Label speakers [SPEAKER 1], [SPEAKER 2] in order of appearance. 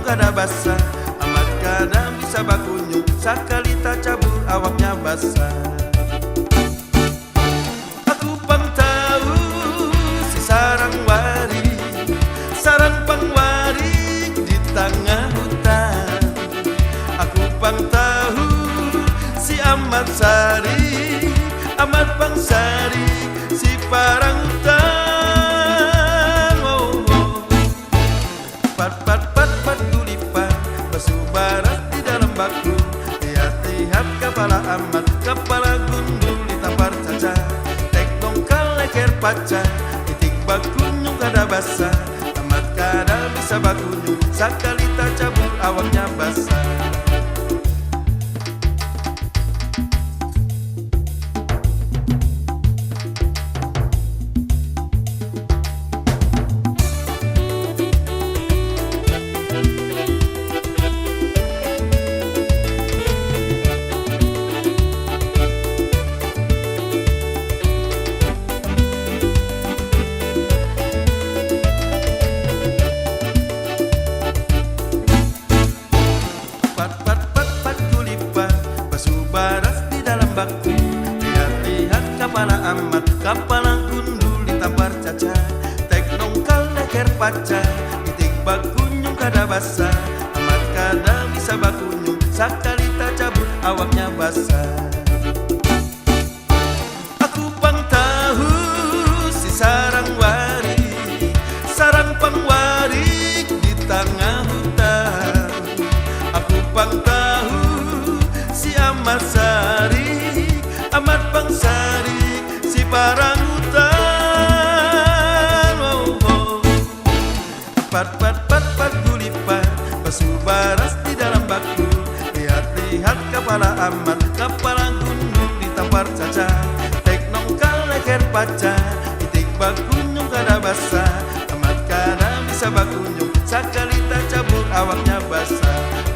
[SPEAKER 1] kada basah, amat kada bisa bakunyuk, sakali tak cabur awaknya basah. Aku pang tahu si sarang wari, sarang pangwari di tengah hutan. Aku pang tahu si amat sari, amat pangsari, si parang hutan. Oh, oh. Pat pat pat pat gulipan, basubaras di dalam baku. Lihat-lihat kepala amat, kepala gundul ditampar caca. Tek nongkal leker paca, titik bakunyung kada basah, amat kada bisa bakunyung, sakali tak cabur awaknya basah. Pat pat pat pat gulipan, basubaras di dalam baku. Lihat-lihat kepala amat, kepala gundul ditampar caca. Tek nongkal leker paca, titik bakunyung kada basah, amat kada bisa bakunyung, sakali tak cabut awaknya basah. Aku pang tahu si sarang wari, sarang pangwari di tengah hutan. Aku pang tahu si amat sari, amat pangsari, si parang hutan. Oh, oh. Pat pat pat pat gulipan, basubaras di dalam baku. Lihat-lihat kepala amat, kepala gundul ditampar caca. Tek nongkal leker paca, titik bakunyung kada basah, amat kada bisa bakunyung, sakali tak cabur awaknya basah.